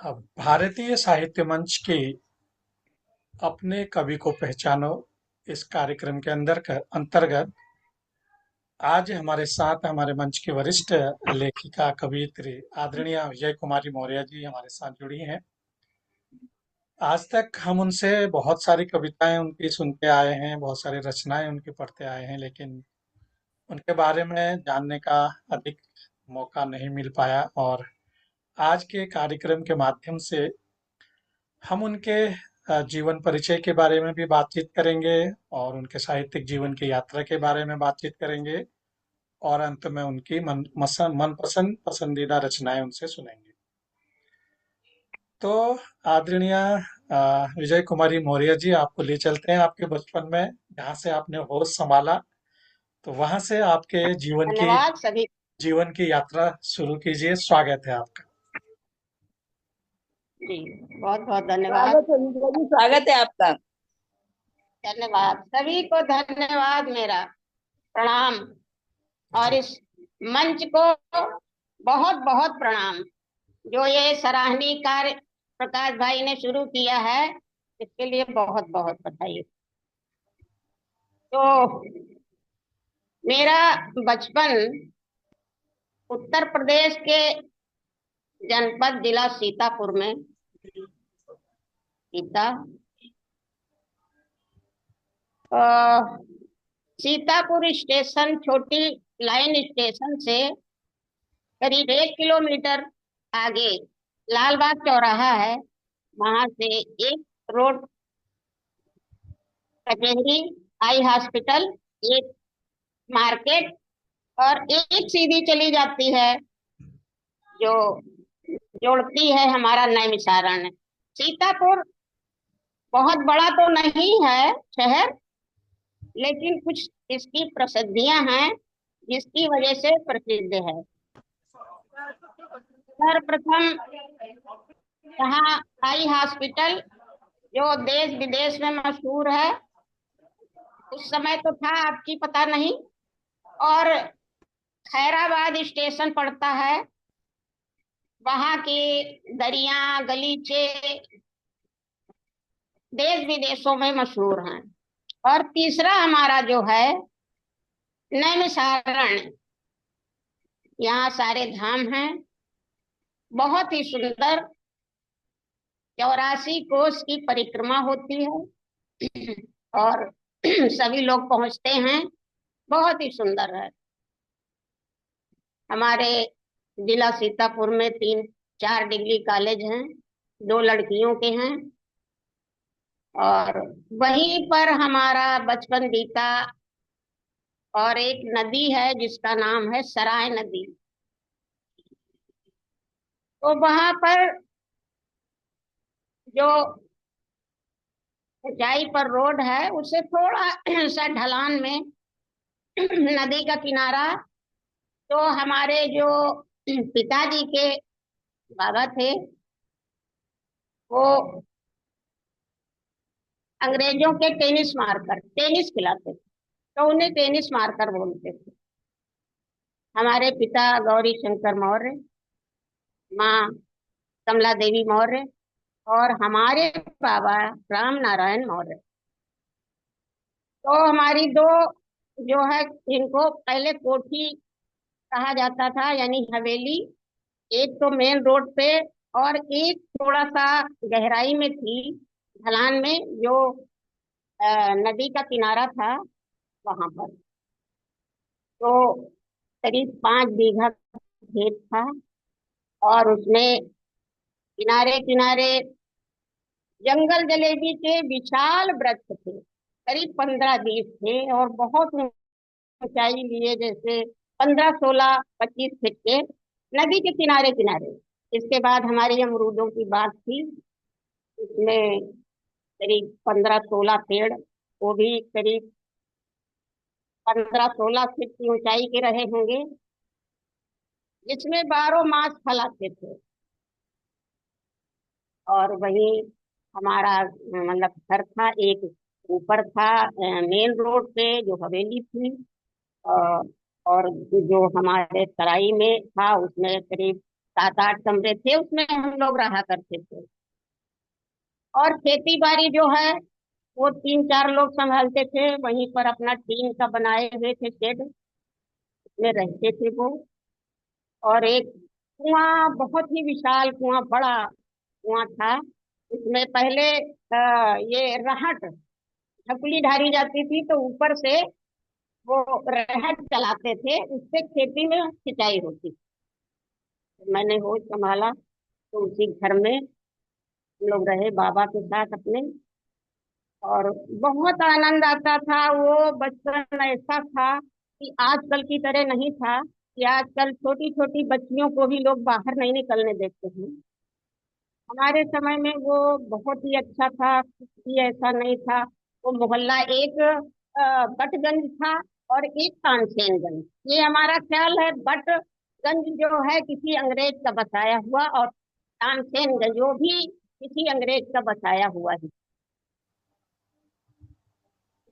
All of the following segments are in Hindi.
अब भारतीय साहित्य मंच के अपने कवि को पहचानो इस कार्यक्रम के अंतर्गत आज हमारे साथ हमारे मंच की वरिष्ठ लेखिका कवयित्री आदरणीय विजय कुमारी मौर्य जी हमारे साथ जुड़ी हैं। आज तक हम उनसे बहुत सारी कविताएं उनकी सुनते आए हैं, बहुत सारी रचनाएं उनकी पढ़ते आए हैं, लेकिन उनके बारे में जानने का अधिक मौका नहीं मिल पाया। और आज के कार्यक्रम के माध्यम से हम उनके जीवन परिचय के बारे में भी बातचीत करेंगे और उनके साहित्यिक जीवन की यात्रा के बारे में बातचीत करेंगे और अंत में उनकी मनपसंद पसंदीदा रचनाएं उनसे सुनेंगे। तो आदरणीय विजय कुमारी मौर्य जी, आपको ले चलते हैं आपके बचपन में, जहाँ से आपने होश संभाला। तो वहां से आपके धन्यवाद सभी। जीवन की यात्रा शुरू कीजिए। स्वागत है आपका। जी, बहुत बहुत धन्यवाद। स्वागत है विजय जी, स्वागत है आपका। धन्यवाद सभी को, धन्यवाद, मेरा प्रणाम। और जी। इस मंच को बहुत बहुत प्रणाम, जो ये सराहनीय कार्य प्रकाश भाई ने शुरू किया है, इसके लिए बहुत बहुत बधाई। तो मेरा बचपन उत्तर प्रदेश के जनपद जिला सीतापुर में बीता। अ, सीतापुर स्टेशन, छोटी लाइन स्टेशन से करीब 1 किलोमीटर आगे लाल बाग चौराहा है। वहां से एक रोड कचहरी, आई हॉस्पिटल, एक मार्केट और एक सीधी चली जाती है, जो जोड़ती है हमारा नैमिषारण्य। सीतापुर बहुत बड़ा तो नहीं है शहर, लेकिन कुछ इसकी प्रसिद्धियां हैं जिसकी वजह से प्रसिद्ध है। सर्वप्रथम यहाँ आई हॉस्पिटल, जो देश विदेश में मशहूर है, उस समय तो था, आपकी पता नहीं। और खैराबाद स्टेशन पड़ता है, वहां के दरिया गलीचे देश विदेशों में मशहूर हैं। और तीसरा हमारा जो है नैमिषारण्य, यहाँ सारे धाम हैं, बहुत ही सुंदर। 84 कोस की परिक्रमा होती है और सभी लोग पहुंचते हैं, बहुत ही सुंदर है। हमारे जिला सीतापुर में 3 4 डिग्री कॉलेज हैं, 2 लड़कियों के हैं। और वहीं पर हमारा बचपन बीता। और एक नदी है जिसका नाम है सराय नदी। तो वहां पर जो ऊंचाई पर रोड है, उससे थोड़ा सा ढलान में नदी का किनारा। तो हमारे जो पिताजी के बाबा थे, वो अंग्रेजों के टेनिस खिलाते थे, तो उन्हें टेनिस मार्कर बोलते थे। हमारे पिता गौरी शंकर मौर्य, माँ कमला देवी मौर्य और हमारे बाबा राम नारायण मौर्य। तो हमारी दो जो है, इनको पहले कोठी कहा जाता था, यानी हवेली। एक तो मेन रोड पे और एक थोड़ा सा गहराई में थी, ढलान में, जो नदी का किनारा था वहां पर। तो करीब 5 बीघा खेत था और उसमें किनारे किनारे जंगल जलेबी के विशाल वृक्ष थे, करीब 15 20 थे, और बहुत ऊंचाई लिए, जैसे 15 16 25 फीट के, नदी के किनारे किनारे। इसके बाद हमारी अमरूदों की बाग थी, उसमें करीब 15 16 पेड़, वो भी करीब 15 16 फीट की ऊंचाई के रहे होंगे, जिसमें 12 मास फल आते थे। और वही हमारा मतलब घर था, एक ऊपर था मेन रोड पे जो हवेली थी। अ, और जो हमारे तराई में था, उसमें करीब सात आठ कमरे थे, उसमें हम लोग रहा करते थे। और खेती बाड़ी जो है वो तीन चार लोग संभालते थे। वहीं पर अपना टीन का बनाए हुए थे शेड, में रहते थे वो। और एक कुआं, बहुत ही विशाल कुआं, बड़ा कुआं था। उसमें पहले ये रहट ढकुली ढारी जाती थी, तो ऊपर से वो रहट चलाते थे, उससे खेती में सिंचाई होती थी। मैंने होश संभाला तो उसी घर में हम लोग रहे बाबा के साथ अपने। और बहुत आनंद आता था। वो बचपन ऐसा था कि आजकल की तरह नहीं था कि आजकल छोटी छोटी बच्चियों को भी लोग बाहर नहीं निकलने देते हैं। हमारे समय में वो बहुत ही अच्छा था, कुछ भी ऐसा नहीं था। वो मोहल्ला एक बटगंज था और एक तानसेनगंज। ये हमारा ख्याल है, बटगंज जो है किसी अंग्रेज का बसाया हुआ, और तानसेनगंज वो भी किसी अंग्रेज का बसाया हुआ है।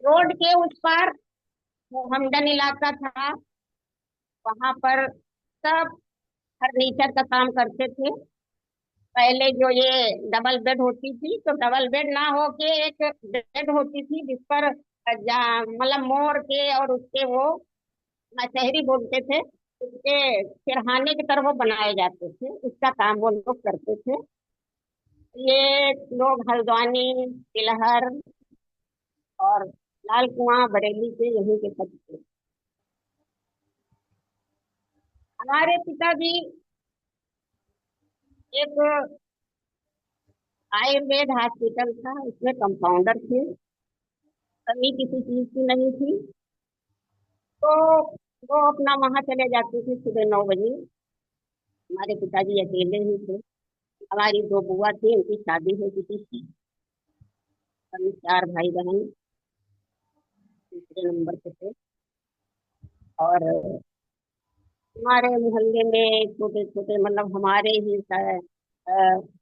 रोड के उस पार वो हमदन इलाका था। वहां पर सब फर्नीचर का काम करते थे। पहले जो ये डबल बेड होती थी, तो डबल बेड ना होके एक बेड होती थी जिस पर मतलब मोर के और उसके वो मसहरी बोलते थे, उसके सिरहाने की तरह वो बनाए जाते थे। उसका काम वो लोग करते थे। ये लोग हल्द्वानी, तिलहर और लाल कुआं बरेली के यहीं के सब थे। हमारे पिताजी एक आयुर्वेद हॉस्पिटल था, उसमें कंपाउंडर थे। कमी किसी चीज की नहीं थी। तो वो अपना वहां चले जाते थे सुबह 9 बजे। हमारे पिताजी अकेले ही थे। हमारी दो बुआ थी, उनकी शादी हो चुकी थी। हम चार भाई बहन दूसरे नंबर पे थे। और हमारे मोहल्ले में छोटे छोटे, मतलब हमारे ही अ,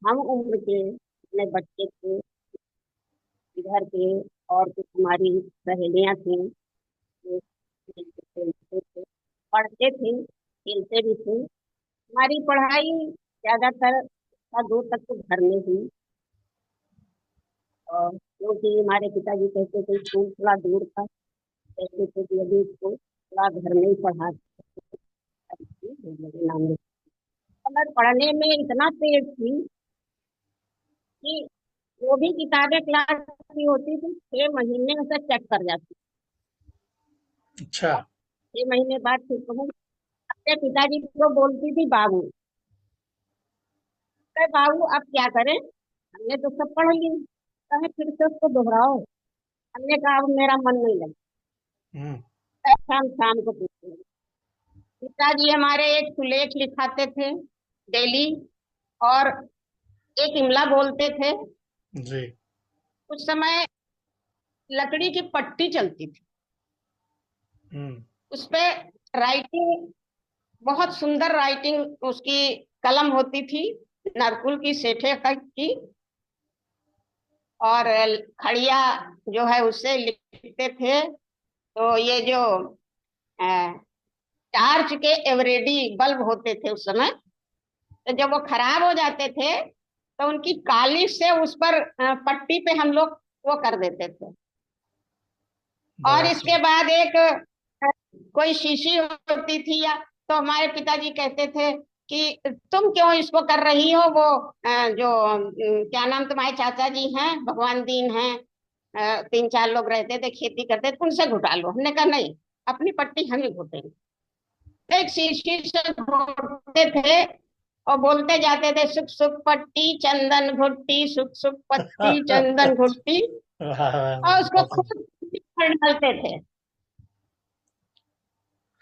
हम उम्र के अपने बच्चे थे इधर के। और कुछ हमारी सहेलियां थी जो खेलते थे, पढ़ते थे, खेलते भी थे। हमारी पढ़ाई ज्यादातर कक्षा 2 तक तो घर में हुई। और क्योंकि हमारे पिताजी कहते थे स्कूल थोड़ा दूर था, कहते थे कि अभी इसको थोड़ा घर में ही पढ़ा मेरे नाम में। और मैं पढ़ने में इतना तेज थी कि जो भी किताबें क्लास की होती थी 6 महीने में से चेक कर जाती। अच्छा। और 6 महीने बाद फिर कहूँ, अपने पिताजी को बोलती थी बाबू। कहे बाबू अब क्या करें, हमने तो सब पढ़ ली, कहे फिर से उसको दोहराओ। हमने कहा अब मेरा मन नहीं लगता। हम्म। शाम शाम को पूछते हैं। पिताजी हमारे एक सुलेख लिखाते थे डेली, और एक इमला बोलते थे। जी। उस समय लकड़ी की पट्टी चलती थी, हम्म। उस पे राइटिंग, बहुत सुंदर राइटिंग उसकी कलम होती थी, नरकुल की, सेठे की। और खड़िया जो है उससे लिखते थे। तो ये जो टार्च के एवरेडी बल्ब होते थे उस समय, तो जब वो खराब हो जाते थे तो उनकी कालिश से उस पर पट्टी पे हम लोग वो कर देते थे। और बहुत इसके सही। बाद एक कोई शीशी होती थी, या तो हमारे पिताजी कहते थे कि तुम क्यों इसको कर रही हो, वो जो क्या नाम तुम्हारे चाचा जी हैं, भगवान दीन हैं, 3 4 लोग रहते थे, खेती करते थे, उनसे घुटा लो। हमने कहा नहीं, अपनी पट्टी हम ही घुटेंगे। एक शीशी से घोटते थे और बोलते जाते थे, सुख सुख पट्टी चंदन घुट्टी, सुख सुख पट्टी चंदन घुट्टी। वाह, वाह, वाह, और उसको बहुत खूब पर डालते थे।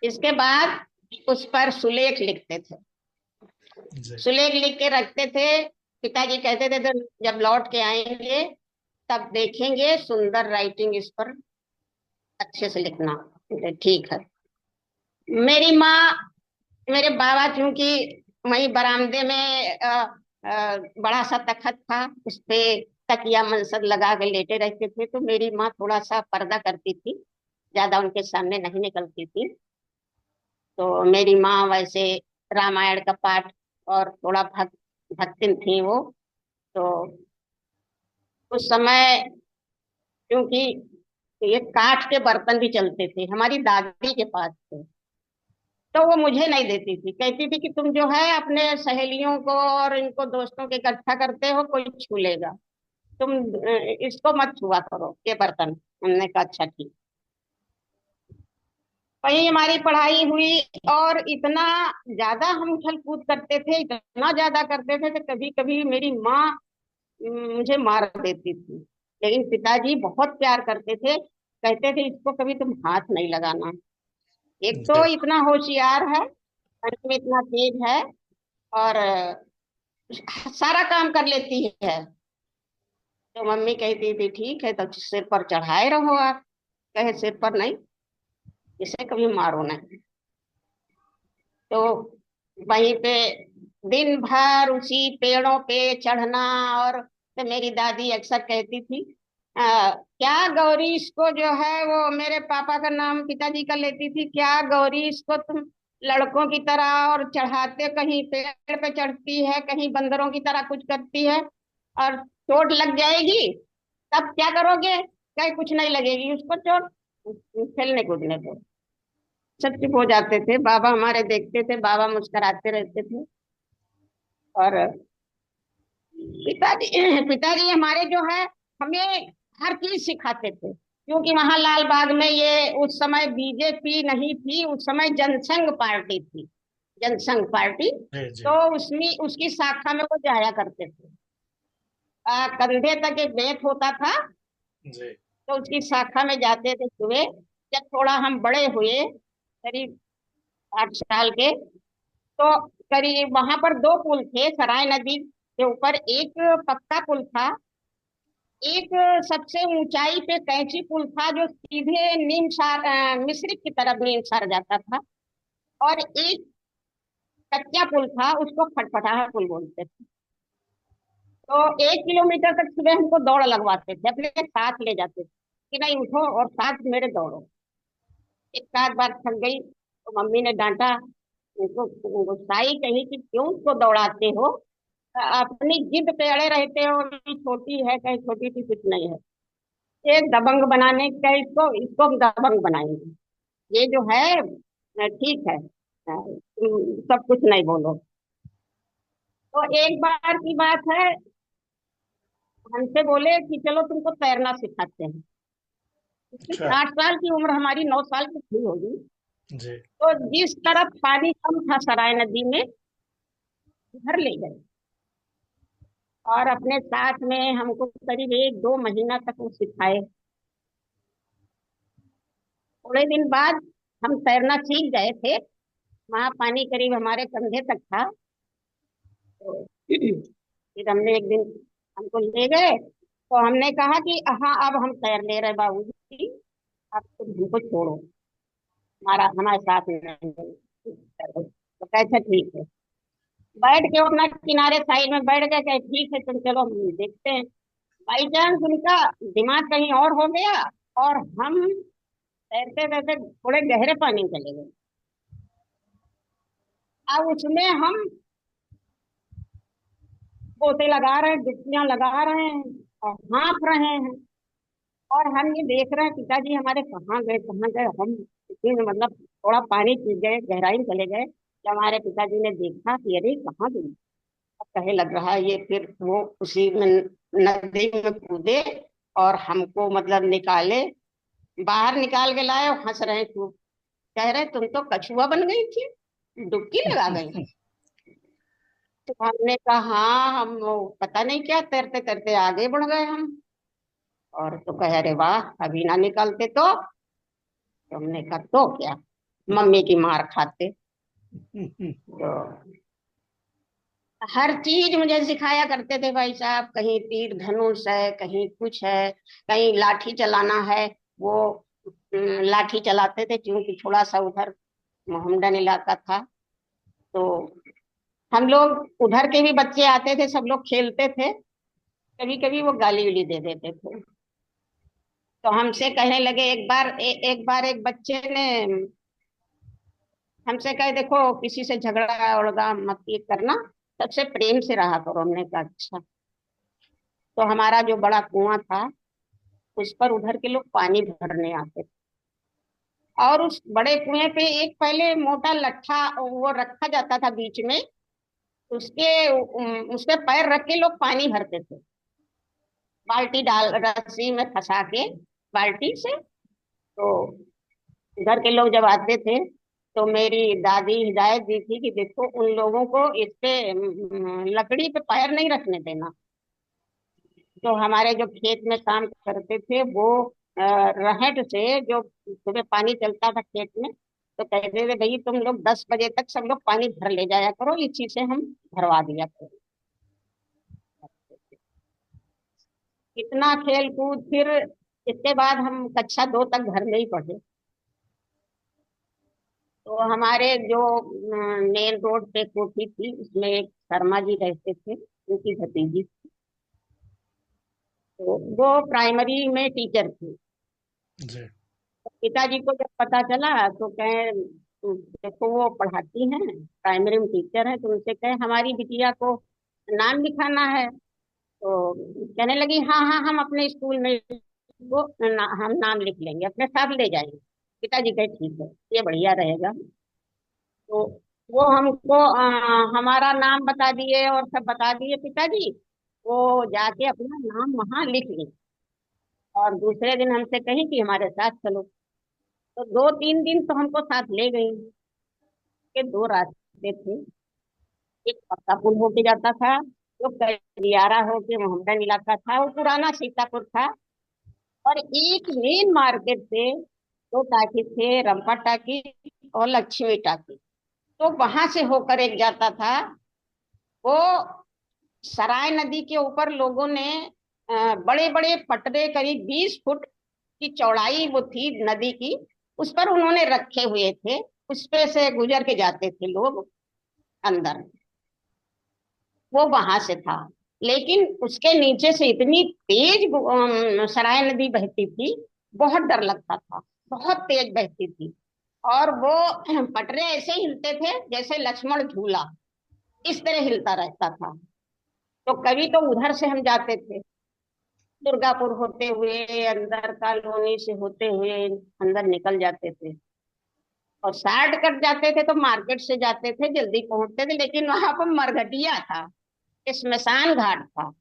इसके बाद उस पर सुलेख लिखते थे। जी। सुलेख लिख के रखते थे। पिताजी कहते थे तो जब लौट के आएंगे तब देखेंगे सुंदर राइटिंग इस पर, अच्छे से लिखना। ठीक है। मेरी माँ, मेरे बाबा चूंकि वहीं बरामदे में बड़ा सा तखत था, उस पे तकिया मंसद लगा के लेटे रहते थे, तो मेरी माँ थोड़ा सा पर्दा करती थी, ज्यादा उनके सामने नहीं निकलती थी। तो मेरी माँ वैसे रामायण का पाठ और थोड़ा भक्तिन थी वो। तो उस समय, क्योंकि ये काठ के बर्तन भी चलते थे हमारी दादी के पास थे, तो वो मुझे नहीं देती थी, कहती थी कि तुम जो है अपने सहेलियों को और इनको दोस्तों के इकट्ठा करते हो, कोई छू लेगा, तुम इसको मत छुआ करो ये बर्तन। हमने कहा अच्छा ठीक। वही हमारी पढ़ाई हुई। और इतना ज्यादा हम उछल कूद करते थे, इतना ज्यादा करते थे कि कभी कभी मेरी माँ मुझे मार देती थी। लेकिन पिताजी बहुत प्यार करते थे, कहते थे इसको कभी तुम हाथ नहीं लगाना। एक तो जी। इतना होशियार है, पढ़ने में इतना तेज है, और सारा काम कर लेती है। तो मम्मी कहती थी ठीक है, तो सिर पर चढ़ाए रहो आप। कहे सिर पर नहीं, इसे कभी मारो नहीं। तो वहीं पे दिन भर उसी पेड़ों पे चढ़ना। और तो मेरी दादी अक्सर कहती थी, क्या गौरी इसको जो है, वो मेरे पापा का नाम पिताजी का लेती थी, क्या गौरी इसको तुम लड़कों की तरह और चढ़ाते, कहीं पेड़ पे चढ़ती है, कहीं बंदरों की तरह कुछ करती है, और चोट लग जाएगी तब क्या करोगे? कहीं कुछ नहीं लगेगी उसको चोट, खेलने कूदने को। सब चुप हो जाते थे, बाबा हमारे देखते थे, बाबा मुस्कुराते रहते थे। और पिताजी पिताजी हमारे जो है हमें हर चीज सिखाते थे, क्योंकि वहां लाल बाग में ये उस समय बीजेपी नहीं थी, उस समय जनसंघ पार्टी थी, जनसंघ पार्टी। जी। जी। तो उसमें उसकी शाखा में वो जाया करते थे। कंधे तक एक बेंत होता था, जी। तो उसकी शाखा में जाते थे सुबह। जब थोड़ा हम बड़े हुए, करीब 8 साल के, तो करीब वहां पर दो पुल थे सराय नदी के ऊपर। एक पक्का पुल था, एक सबसे ऊंचाई पे कैंची पुल था जो सीधे मिस्र की तरफ नीम सार जाता था। और एक कच्चा पुल था, उसको खटपटाहा पुल बोलते थे। तो 1 किलोमीटर तक सुबह हमको दौड़ लगवाते थे, अपने साथ ले जाते थे कि नहीं उठो और साथ मेरे दौड़ो। एक आध बार थक गई तो मम्मी ने डांटा, उनको गुस्साई, कही कि क्यों उसको दौड़ाते हो, अपनी जिद पे अड़े रहते हो, ये छोटी है, कहीं छोटी सी कुछ नहीं है। एक दबंग बनाने का, इसको इसको हम दबंग बनाएंगे, ये जो है ठीक है, तुम सब कुछ नहीं बोलो। तो एक बार की बात है, हमसे बोले कि चलो तुमको तैरना सिखाते हैं। अच्छा। 8 साल की उम्र, हमारी 9 साल की थी होगी। जी। तो जिस तरफ पानी कम था सराय नदी में, उधर ले गए, और अपने साथ में हमको करीब 1-2 महीना तक वो सिखाए। थोड़े दिन बाद हम तैरना सीख गए थे। वहां पानी करीब हमारे कंधे तक था। तो फिर हमने एक दिन, हमको ले गए, तो हमने कहा कि हाँ अब हम तैर ले रहे बाबूजी, अब तुम हमको छोड़ो, हमारा हमारे साथ में तैरो। तो कहे अच्छा ठीक है। बैठ के वो अपना किनारे साइड में बैठ गए, कहे ठीक है तुम चलो हम देखते हैं। बाई चांस उनका दिमाग कहीं और हो गया, और हम तैरते तैरते थोड़े गहरे पानी में चले गए। अब उसमें हम गोते लगा रहे हैं, डुबकियां लगा रहे हैं, और हाँफ रहे हैं। और हम ये देख रहे हैं पिताजी हमारे कहाँ गए कहाँ गए। हम इसी में मतलब थोड़ा पानी पी गए, गहराई में चले गए, जब हमारे पिताजी ने देखा कि अरे कहाँ गई, अब कहे लग रहा है ये, फिर वो उसी में नदी में कूदे और हमको मतलब निकाले, बाहर निकाल के लाए, और हंस रहे खूब, कह रहे तुम तो कछुआ बन गई थी, डुबकी लगा गई। तो हमने कहा हाँ, हम वो पता नहीं क्या तैरते तैरते आगे बढ़ गए हम। और तो कह अरे वाह, अभी ना निकलते तो हमने कहा तो क्या, मम्मी की मार खाते। तो हर चीज मुझे सिखाया करते थे भाई साहब, कहीं तीर धनुष है, कहीं कुछ है, कहीं लाठी चलाना है। वो लाठी चलाते थे क्योंकि थोड़ा सा उधर मोहम्मदन इलाका था। तो हम लोग उधर के भी बच्चे आते थे, सब लोग खेलते थे, कभी कभी वो गाली उली दे देते थे। तो हमसे कहने लगे, एक बार एक बच्चे ने हमसे कहे देखो किसी से झगड़ा उड़गा मत ये करना, सबसे प्रेम से रहा करो। हमने कहा अच्छा। तो हमारा जो बड़ा कुआं था, उस पर उधर के लोग पानी भरने आते थे। और उस बड़े कुएं पे एक पहले मोटा लट्ठा वो रखा जाता था बीच में, उसके उसके पैर रख के लोग पानी भरते थे, बाल्टी डाल रस्सी में फंसा के बाल्टी से। तो घर के लोग जब आते थे तो मेरी दादी हिदायत दी थी कि देखो उन लोगों को इस पे लकड़ी पे पैर नहीं रखने देना। तो हमारे जो खेत में काम करते थे वो रहट से जो सुबह पानी चलता था खेत में, तो कहते थे भाई तुम लोग 10 बजे तक सब लोग पानी भर ले जाया करो, इसी से हम भरवा दिया करो। इतना खेल कूद। फिर इसके बाद हम कक्षा 2 तक घर में ही पढ़े। तो हमारे जो मेन रोड पे कोठी थी, उसमें एक शर्मा जी रहते थे, उनकी भतीजी। तो वो प्राइमरी में टीचर थी। जी। पिताजी को जब पता चला तो कहे देखो वो पढ़ाती हैं, प्राइमरी में टीचर है, तो उनसे कहे हमारी बिटिया को नाम लिखाना है। तो कहने लगी हाँ हाँ हम अपने स्कूल में हम नाम लिख लेंगे, अपने साथ ले जाएंगे। पिताजी कहे ठीक है, ये बढ़िया रहेगा। तो वो हमको हमारा नाम बता दिए और सब बता दिए पिताजी। वो जाके अपना नाम वहां लिख ली और दूसरे दिन हमसे कही कि हमारे साथ चलो। तो 2-3 दिन तो हमको साथ ले गई। के दो रास्ते थे, एक पक्का पुल होके जाता था, जो करियारा होके मोहम्मदन इलाका था, वो पुराना सीतापुर था। और एक मेन मार्केट से दो टाकी थे, रंपा टाकी और लक्ष्मी टाकी। तो वहां से होकर एक जाता था। वो सराय नदी के ऊपर लोगों ने बड़े बड़े पटरे करीब 20 फुट की चौड़ाई वो थी नदी की, उस पर उन्होंने रखे हुए थे। उस पे से गुजर के जाते थे लोग अंदर। वो वहां से था। लेकिन उसके नीचे से इतनी तेज सराय नदी बहती थी, बहुत डर लगता था। बहुत तेज बहती थी। और वो पटरे ऐसे हिलते थे जैसे लक्ष्मण झूला, इस तरह हिलता रहता था। तो कभी तो उधर से हम जाते थे, दुर्गापुर होते हुए, अंदर कॉलोनी से होते हुए अंदर निकल जाते थे। और शॉर्ट कट जाते थे तो मार्केट से जाते थे, जल्दी पहुंचते थे। लेकिन वहां पर मरघटिया था, स्मशान घाट था,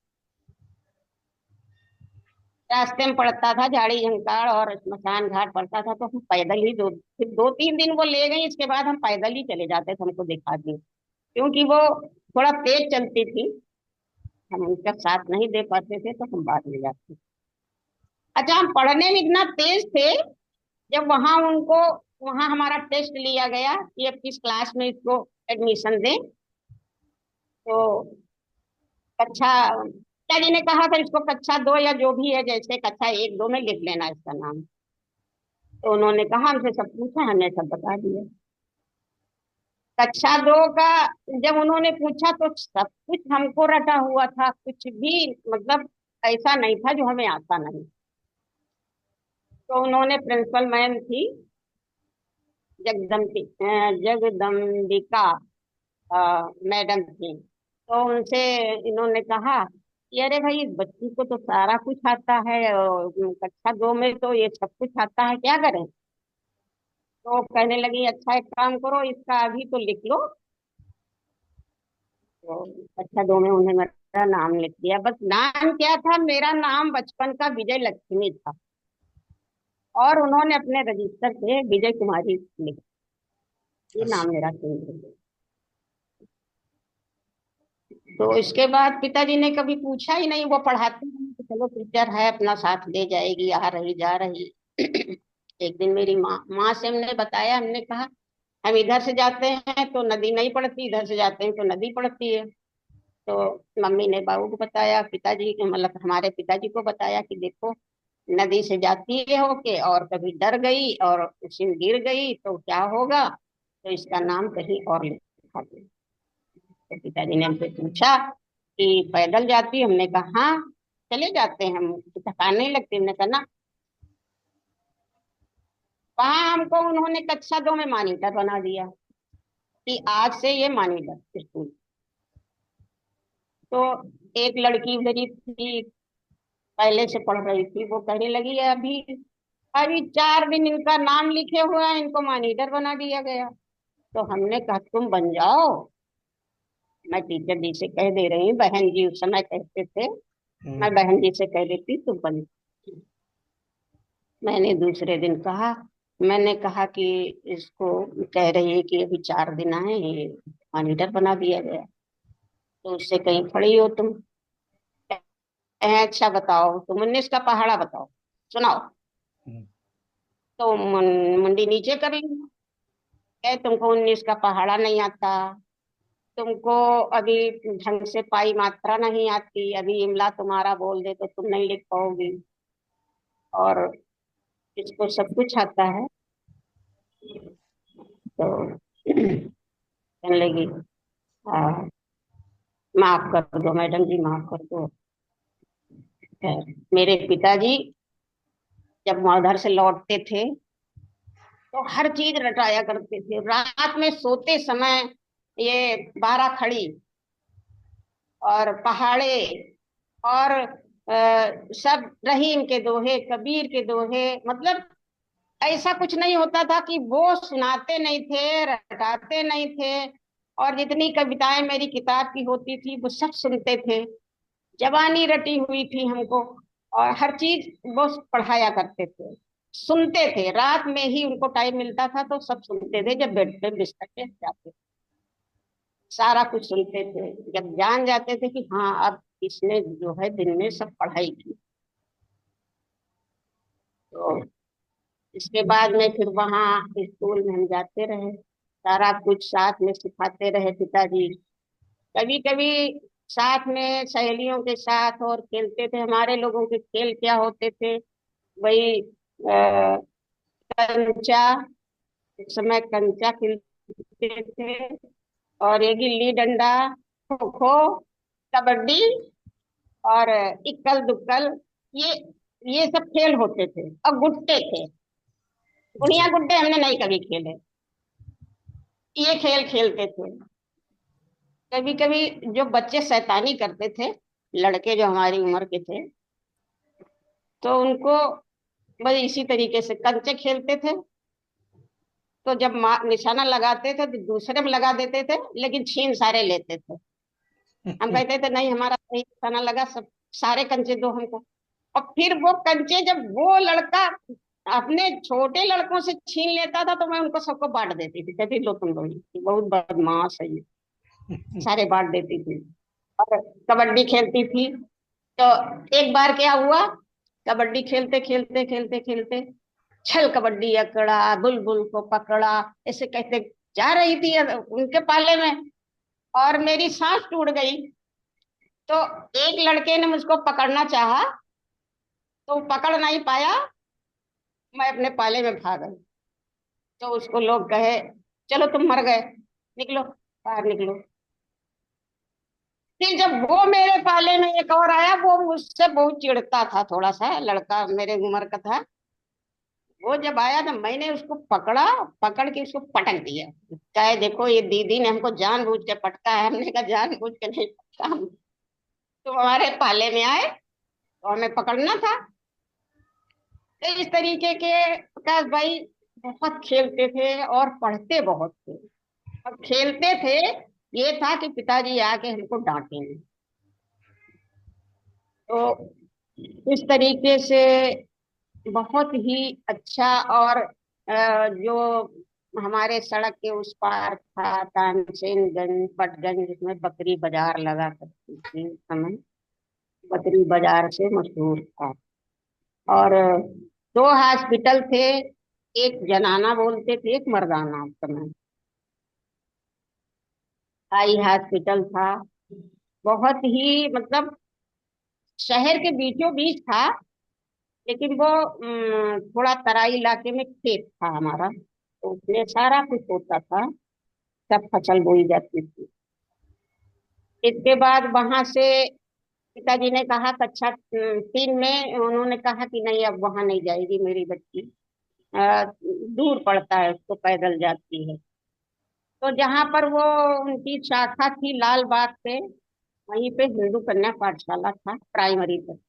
रास्ते में पड़ता था झाड़ी झंकार और स्मशान घाट पड़ता था। तो हम पैदल ही फिर 2-3 दिन वो ले गई। इसके बाद हम पैदल ही चले जाते थे, हमको दिखा दी, क्योंकि वो थोड़ा तेज चलती थी, हम उनका साथ नहीं दे पाते थे, तो हम बाद में जाते। अच्छा, हम पढ़ने में इतना तेज थे, जब वहां उनको वहां हमारा टेस्ट लिया गया कि अब किस क्लास में इसको एडमिशन दें। तो कक्षा पिताजी ने कहा था इसको कक्षा 2 या जो भी है, जैसे कक्षा 1-2 में लिख लेना इसका नाम। तो उन्होंने कहा, हमसे सब पूछा, हमने सब बता दिया। कक्षा 2 का जब उन्होंने पूछा तो सब कुछ हमको रटा हुआ था, कुछ भी मतलब ऐसा नहीं था जो हमें आता नहीं। तो उन्होंने प्रिंसिपल मैम थी, जगदम्बिका मैडम थी। तो उनसे इन्होंने कहा कि अरे भाई इस बच्ची को तो सारा कुछ आता है, और कक्षा 2 में तो ये सब कुछ आता है, क्या करें। तो कहने लगी अच्छा एक काम करो, इसका अभी तो लिख लो। तो कक्षा 2 में उन्हें मेरा नाम लिख दिया। बस नाम क्या था, मेरा नाम बचपन का विजय लक्ष्मी था, और उन्होंने अपने रजिस्टर पे विजय कुमारी लिख, ये नाम अच्छा। मेरा चेंज हो गया। तो इसके बाद पिताजी ने कभी पूछा ही नहीं, वो पढ़ाती नहीं कि चलो टीचर है अपना साथ ले जाएगी, आ रही जा रही। एक दिन मेरी माँ माँ से हमने बताया, हमने कहा हम इधर से जाते हैं तो नदी नहीं पड़ती, इधर से जाते हैं तो नदी पड़ती है। तो मम्मी ने बाबू को बताया, पिताजी मतलब हमारे पिताजी को बताया कि देखो नदी से जाती है होके, और कभी डर गई और उसी में गिर गई तो क्या होगा, तो इसका नाम कहीं और लिखा दे। तो पिताजी ने हमसे पूछा कि पैदल जाती, हमने कहा हाँ चले जाते हैं, हम थकान नहीं लगती, हमने कहा ना। वहां हमको उन्होंने कक्षा 2 में मॉनिटर बना दिया कि आज से ये मॉनिटर स्कूल। तो एक लड़की उधरी थी, पहले से पढ़ रही थी, वो कहने लगी अभी अभी 4 दिन इनका नाम लिखे हुआ है, इनको मॉनिटर बना दिया गया। तो हमने कहा तुम बन जाओ। मैं टीचर जी से कह दे रही हूँ, बहन जी उस समय कहते थे, हम्म, मैं बहन जी से कह देती तुम बन। मैंने दूसरे दिन कहा, मैंने कहा कि इसको कह रही है कि अभी 4 दिन आए, ये मॉनिटर बना दिया गया, तो उससे कहीं पढ़ी हो तुम? अच्छा बताओ, तुम 19 का पहाड़ा बताओ, सुनाओ। हम्म, तो मुंडी नीचे कर ली। कहे तुमको 19 का पहाड़ा नहीं आता, तुमको अभी ढंग से पाई मात्रा नहीं आती, अभी इमला तुम्हारा बोल दे तो तुम नहीं लिख पाओगी, और इसको सब कुछ आता है। तो कहने लगी "आ, माफ कर दो मैडम जी, माफ कर दो"। खैर, मेरे पिताजी जब उधर से लौटते थे तो हर चीज रटाया करते थे। रात में सोते समय ये 12 खड़ी और पहाड़े और सब रहीम के दोहे, कबीर के दोहे, मतलब ऐसा कुछ नहीं होता था कि वो सुनाते नहीं थे, रटाते नहीं थे। और जितनी कविताएं मेरी किताब की होती थी वो सब सुनते थे। जबानी रटी हुई थी हमको, और हर चीज वो पढ़ाया करते थे। सुनते थे, रात में ही उनको टाइम मिलता था तो सब सुनते थे, जब बेड पे बिस्तर पे जाते थे सारा कुछ सुनते थे। जब जान जाते थे कि हाँ अब इसने जो है दिन में सब पढ़ाई की, तो इसके बाद में फिर वहाँ स्कूल में हम जाते रहे, सारा कुछ साथ में सिखाते रहे पिताजी। कभी कभी साथ में सहेलियों के साथ और खेलते थे। हमारे लोगों के खेल क्या होते थे, वही कंचा, उस समय कंचा खेलते थे, और ये गिल्ली डंडा, खो खो, कबड्डी, और इक्कल दुक्कल, ये ये सब खेल होते थे। और गुट्टे थे, गुड़िया जी। गुड्डे हमने नहीं कभी खेले, ये खेल खेलते थे। कभी कभी जो बच्चे शैतानी करते थे, लड़के जो हमारी उम्र के थे, तो उनको बस इसी तरीके से कंचे खेलते थे। तो जब निशाना लगाते थे तो दूसरे में लगा देते थे, लेकिन छीन सारे लेते थे। हम कहते थे नहीं हमारा सही निशाना लगा, सब सारे कंचे दो हमको। और फिर वो कंचे जब वो लड़का अपने छोटे लड़कों से छीन लेता था तो मैं उनको सबको बांट देती थी, कहती लो तुम लोग, बहुत बदमाश है ये, सारे बांट देती थी। और कबड्डी खेलती थी। तो एक बार क्या हुआ, कबड्डी खेलते खेलते खेलते खेलते छल कबड्डी अकड़ा, बुलबुल को पकड़ा, ऐसे कहते जा रही थी उनके पाले में, और मेरी सांस टूट गई। तो एक लड़के ने मुझको पकड़ना चाहा, तो पकड़ नहीं पाया, मैं अपने पाले में भाग गई। तो उसको लोग कहे चलो तुम मर गए, निकलो बाहर निकलो। फिर जब वो मेरे पाले में एक और आया, वो मुझसे बहुत चिढ़ता था, थोड़ा सा लड़का मेरे उम्र का था। वो जब आया तो मैंने उसको पकड़ा, पकड़ के उसको पटक दिया। चाहे देखो ये दीदी ने हमको जानबूझ के पटका है, हमने कहा जानबूझ के नहीं पटका हम, तुम हमारे पाले में आए तो हमें पकड़ना था। तो इस तरीके के प्रकाश भाई बहुत खेलते थे और पढ़ते बहुत थे। और खेलते थे, ये था कि पिताजी आके हमको डांटेंगे। तो इस तरीके से बहुत ही अच्छा। और जो हमारे सड़क के उस पार था तानसेनगंज पटगंज, जिसमें बकरी बाजार लगा करती थी उस समय, बकरी बाजार से मशहूर था। और दो हॉस्पिटल थे, एक जनाना बोलते थे, एक मर्दाना। उस समय हाई हॉस्पिटल था, बहुत ही मतलब शहर के बीचों बीच था, लेकिन वो थोड़ा तराई इलाके में खेत था हमारा, तो उसमें सारा कुछ होता था, सब फसल बोई जाती थी। इसके बाद वहां से पिताजी ने कहा कक्षा 3 में उन्होंने कहा कि नहीं अब वहां नहीं जाएगी मेरी बच्ची, दूर पड़ता है, उसको पैदल जाती है। तो जहां पर वो उनकी शाखा थी लाल बाग पे, वहीं पे हिंदू कन्या पाठशाला था प्राइमरी तक।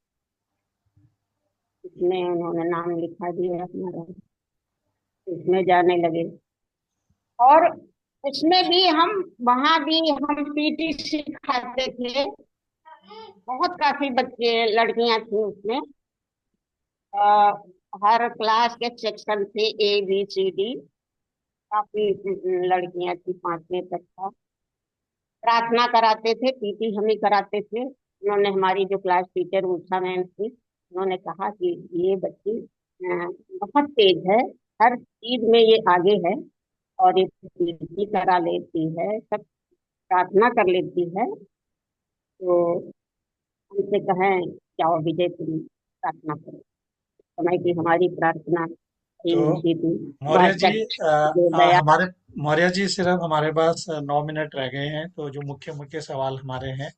उसमें उन्होंने नाम लिखा दिया हमारा, उसमें जाने लगे। और उसमें भी हम, वहां भी हम पीटी सिखाते थे। बहुत काफी बच्चे लड़कियां थी उसमें। आ, हर क्लास के सेक्शन थे, ABCD। काफी लड़कियां थी, 5वीं तक था। प्रार्थना कराते थे, पीटी हम ही कराते थे। उन्होंने, हमारी जो क्लास टीचर उषा मैम थी, उन्होंने कहा कि ये बच्ची बहुत तेज है, हर चीज में ये आगे है, और ये पीटी करा लेती है, सब प्रार्थना कर लेती है। तो हमसे कहें, जाओ विजय तुम प्रार्थना करो। समय की हमारी प्रार्थना तो थी थी। वह मौर्य जी, चट जो दया। हमारे मौर्य जी, सिर्फ हमारे पास 9 मिनट रह गए हैं, तो जो मुख्य मुख्य सवाल हमारे हैं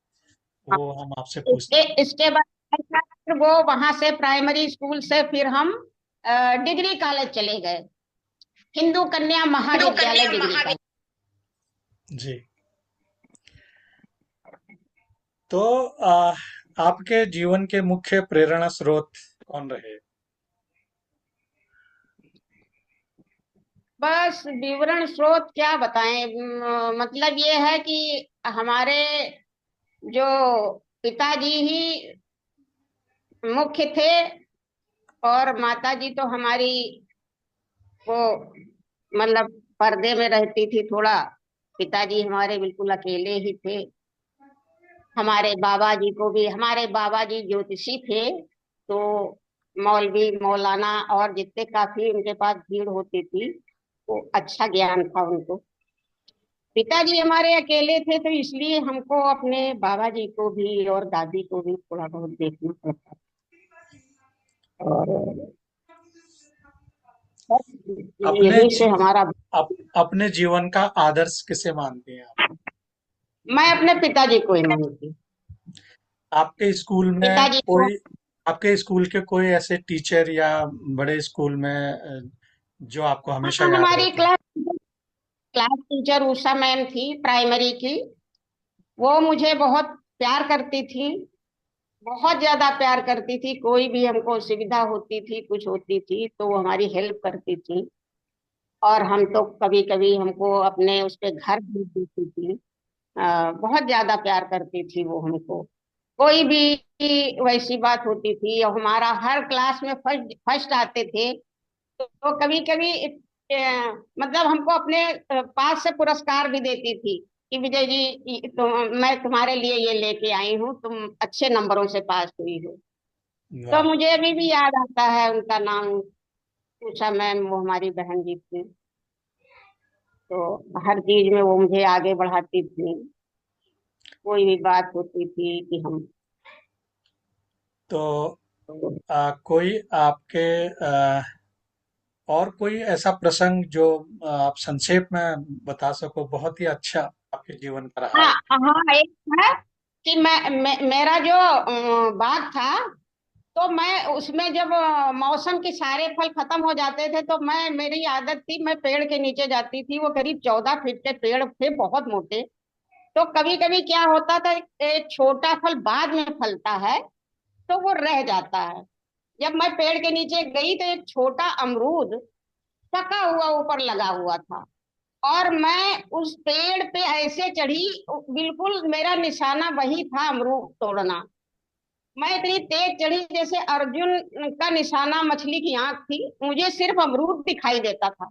वो हम आपसे इसके पूछते हैं। इसके बाद फिर वो वहां से प्राइमरी स्कूल से फिर हम डिग्री कॉलेज चले गए। हिंदू कन्या हिंदू महाविद्यालय कन्या डिग्री महाविद्यालय। कॉलेज। जी। तो आपके जीवन के मुख्य प्रेरणा स्रोत कौन रहे? बस विवरण स्रोत क्या बताएं, मतलब ये है कि हमारे जो पिताजी ही मुख्य थे, और माता जी तो हमारी वो मतलब पर्दे में रहती थी थोड़ा। पिताजी हमारे बिल्कुल अकेले ही थे। हमारे बाबा जी को भी, हमारे बाबा जी ज्योतिषी थे, तो मौलवी मौलाना और जितने काफी उनके पास भीड़ होती थी, वो अच्छा ज्ञान था उनको। पिताजी हमारे अकेले थे, तो इसलिए हमको अपने बाबा जी को भी और दादी को भी थोड़ा बहुत देखना पड़ता था। और बस अपने यही से हमारा। अपने जीवन का आदर्श किसे मानते हैं आप? मैं अपने पिताजी को ही मानती हूँ। आपके स्कूल में पिताजी को। कोई आपके स्कूल के कोई ऐसे टीचर या बड़े स्कूल में जो आपको हमेशा हाँ, याद हमारी रहते हैं? Class class teacher Usha ma'am थी प्राइमरी की। वो मुझे बहुत प्यार करती थी, बहुत ज्यादा प्यार करती थी। कोई भी हमको असुविधा होती थी, कुछ होती थी, तो वो हमारी हेल्प करती थी। और हम तो कभी कभी हमको अपने उस पे घर भेज देती थी। बहुत ज्यादा प्यार करती थी वो हमको। कोई भी वैसी बात होती थी, और हमारा हर क्लास में फर्स्ट फर्स्ट आते थे, तो कभी कभी मतलब हमको अपने पास से पुरस्कार भी देती थी कि विजय जी, मैं तुम्हारे लिए ये लेके आई हूँ, तुम अच्छे नंबरों से पास हुई हो। तो वाह। मुझे अभी भी याद आता है उनका नाम, उषा मैम, वो हमारी बहन जी थी। तो हर चीज में वो मुझे आगे बढ़ाती थी। कोई भी बात होती थी कि हम तो तो, कोई आपके और कोई ऐसा प्रसंग जो आप संक्षेप में बता सको, बहुत ही अच्छा आपके जीवन का रहा हाँ हो? हाँ, एक है कि मेरा जो बाग था, तो मैं उसमें जब मौसम के सारे फल खत्म हो जाते थे, तो मेरी आदत थी, मैं पेड़ के नीचे जाती थी। वो करीब 14 फीट के पेड़ थे, बहुत मोटे। तो कभी कभी क्या होता था, एक छोटा फल बाद में फलता है, तो वो रह जाता है। जब मैं पेड़ के नीचे गई, तो एक छोटा अमरूद पका हुआ ऊपर लगा हुआ था, और मैं उस पेड़ पे ऐसे चढ़ी। बिल्कुल मेरा निशाना वही था, अमरूद तोड़ना। मैं इतनी तेज चढ़ी जैसे अर्जुन का निशाना मछली की आंख थी, मुझे सिर्फ अमरूद दिखाई देता था।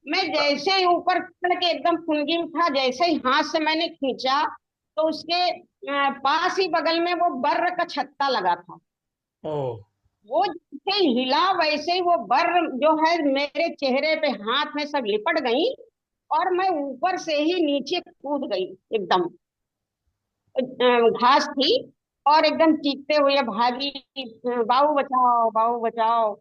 मैं जैसे ही ऊपर चढ़ के एकदम कुंगी में था, जैसे ही हाथ से मैंने खींचा, तो उसके पास ही बगल में वो बर्र का छत्ता लगा था। ओह। वो जैसे ही हिला, वैसे ही वो बर्र जो है मेरे चेहरे पे, हाथ में सब लिपट गई, और मैं ऊपर से ही नीचे कूद गई एकदम। घास थी, और एकदम चीखते हुए भागी, बाबू बचाओ, बाबू बचाओ।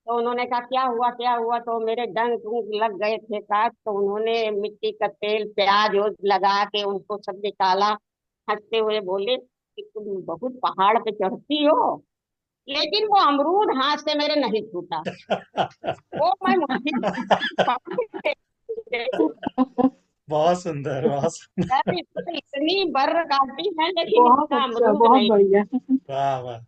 तो उन्होंने कहा क्या हुआ, क्या हुआ? तो मेरे डंक उंक लग गए थे काट, तो उन्होंने मिट्टी का तेल प्याज और लगा के उनको सब निकाला। हंसते हुए बोले कि तुम बहुत पहाड़ पे चढ़ती हो, लेकिन वो अमरूद हाथ से मेरे नहीं छूटा। वो मैं मुट्ठी में पकड़ के बहुत सुंदर, बहुत सुंदर। सर इसको इतनी बर काटी है लेकिन बहुत इसका अच्छा, अमरूद बहुत नहीं। बढ़िया। वाह वाह।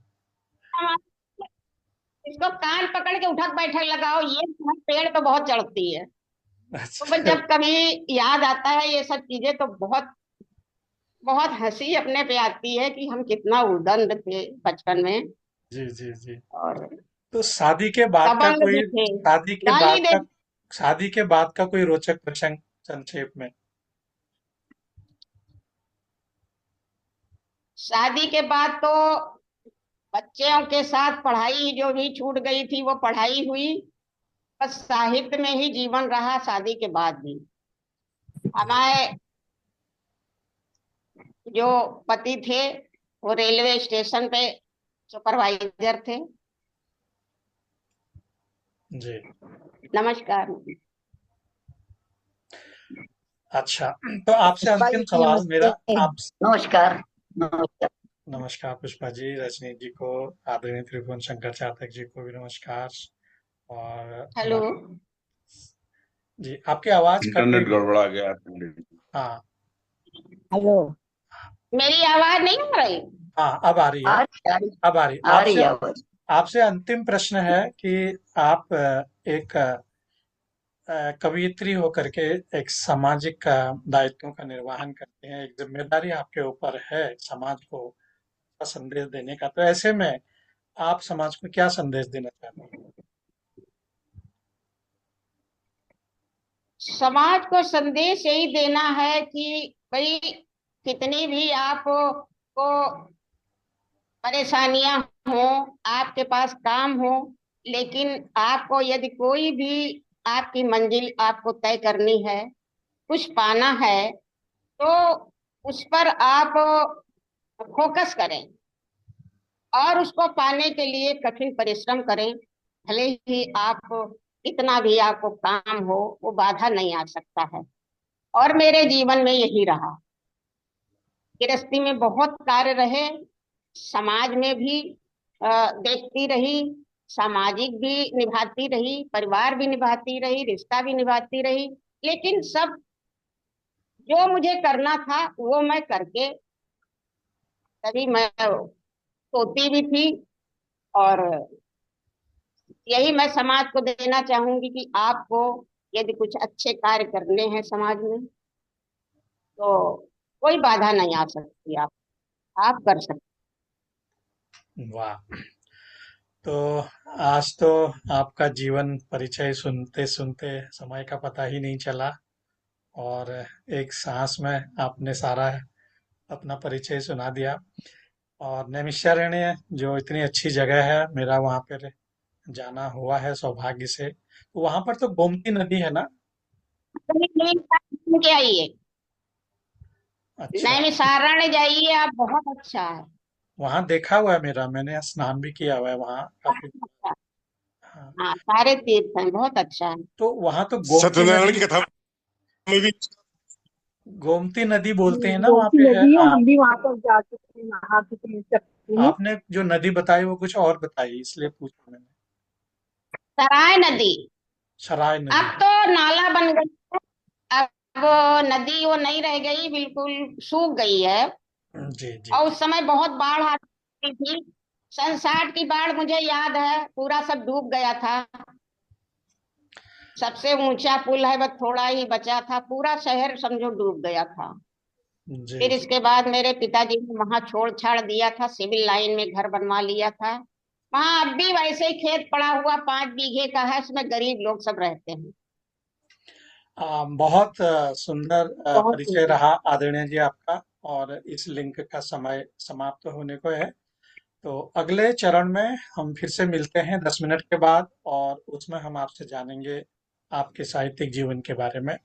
इसको कान पकड़ के उठक बैठक लगाओ, ये पेड़ तो बहुत चढ़ती है। तो बस अच्छा। जब कभी याद आता है ये सब चीजें तो बहुत बहुत हंसी अपने पे आती है कि हम कितना उदंड थे बचपन में। जी जी जी। और तो शादी के बाद का दबंग भी कोई, थे। शादी के गाली बाद दे। का, शादी के बाद का कोई रोचक प्रसंग संक्षेप में। शादी के बाद तो बच्चों के साथ पढ़ाई जो भी छूट गई थी वो पढ़ाई हुई। बस साहित्य में ही जीवन रहा शादी के बाद भी। हमारे जो पति थे वो रेलवे स्टेशन पे सुपरवाइजर थे। जी। नमस्कार। अच्छा, तो आपसे पुष्पा अंतिम जी सवाल मेरा। नमस्ते। आप, नमस्कार। नमस्कार। नमस्कार पुष्पा जी, रजनी जी को, आदरणीय त्रिभुवन शंकर चातक जी को भी नमस्कार। और हेलो। हमारे, जी आपकी आवाज कट इंटरनेट रही है। गड़बड़ा गया पंडित जी। हाँ। हेलो। मेरी आवाज नहीं आ रही? हाँ, अब आ रही है। आ रही, आ रही, अब आ रही आ रही आपसे। है आवाज। आपसे अंतिम प्रश्न है कि आप एक कवयित्री होकर के एक सामाजिक दायित्वों का निर्वहन करते हैं, एक जिम्मेदारी आपके ऊपर है समाज को का संदेश देने का। तो ऐसे में आप समाज को क्या संदेश देना चाहते हैं? समाज को संदेश यही देना है कि भाई कितनी भी आप को परेशानियां हो, आपके पास काम हो, लेकिन आपको यदि कोई भी आपकी मंजिल आपको तय करनी है, कुछ पाना है, तो उस पर आप फोकस करें और उसको पाने के लिए कठिन परिश्रम करें। भले ही आप कितना भी आपको काम हो, वो बाधा नहीं आ सकता है। और मेरे जीवन में यही रहा। गृहस्थी में बहुत कार्य रहे, समाज में भी देखती रही, सामाजिक भी निभाती रही, परिवार भी निभाती रही, रिश्ता भी निभाती रही। लेकिन सब जो मुझे करना था वो मैं करके तभी मैं सोती भी थी। और यही मैं समाज को देना चाहूंगी कि आपको यदि कुछ अच्छे कार्य करने हैं समाज में तो कोई बाधा नहीं आ सकती। आप कर सकते वाह। तो आज तो आपका जीवन परिचय सुनते सुनते समय का पता ही नहीं चला, और एक सांस में आपने सारा अपना परिचय सुना दिया। और नैमिषारण्य जो इतनी अच्छी जगह है, मेरा वहां पर जाना हुआ है सौभाग्य से। तो वहां पर तो गोमती नदी है ना? हैं। के आइए, अच्छा। नैमिषारण्य जाइए आप, बहुत अच्छा है। वहां देखा हुआ है मेरा, मैंने स्नान भी किया हुआ है वहां काफी। अच्छा। हाँ। हाँ, सारे तीर्थ हैं, बहुत अच्छा है। तो वहां तो गोमती सत्यनारायण नदी, की कथा में भी। गोमती नदी बोलते हैं ना वहां गोमती पे है। नदी है, हम भी वहां पर जा चुके हैं, नहा चुके हैं शक्ति में। आपने जो नदी बताई वो कुछ और बताई, इसलिए पूछा मैंने। सराय नदी सराय अब नदी। तो नाला बन गई है। अब वो नदी वो नहीं रह गई, बिल्कुल सूख गई है। जी जी। और उस समय बहुत बाढ़ आती थी। सन 60 की बाढ़ मुझे याद है, पूरा सब डूब गया था। सबसे ऊंचा पुल है, बस थोड़ा ही बचा था, पूरा शहर समझो डूब गया था। जी फिर जी। इसके बाद मेरे पिताजी ने वहां छोड़ छाड़ दिया था, सिविल लाइन में घर बनवा लिया था। वहां अब भी वैसे ही खेत पड़ा हुआ 5 बीघे का है, उसमें गरीब लोग सब रहते हैं। बहुत सुंदर बहुत परिचय सुंदर। रहा आदरणीय जी आपका। और इस लिंक का समय समाप्त होने को है। तो अगले चरण में हम फिर से मिलते हैं 10 मिनट के बाद, और उसमें हम आपसे जानेंगे आपके साहित्यिक जीवन के बारे में।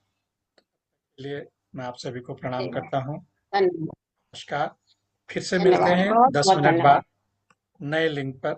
लिए मैं आप सभी को प्रणाम करता हूँ। धन्यवाद। नमस्कार। फिर से मिलते धन्यवाद, हैं बहुत दस बहुत मिनट धन्यवाद। बाद नए लिंक पर।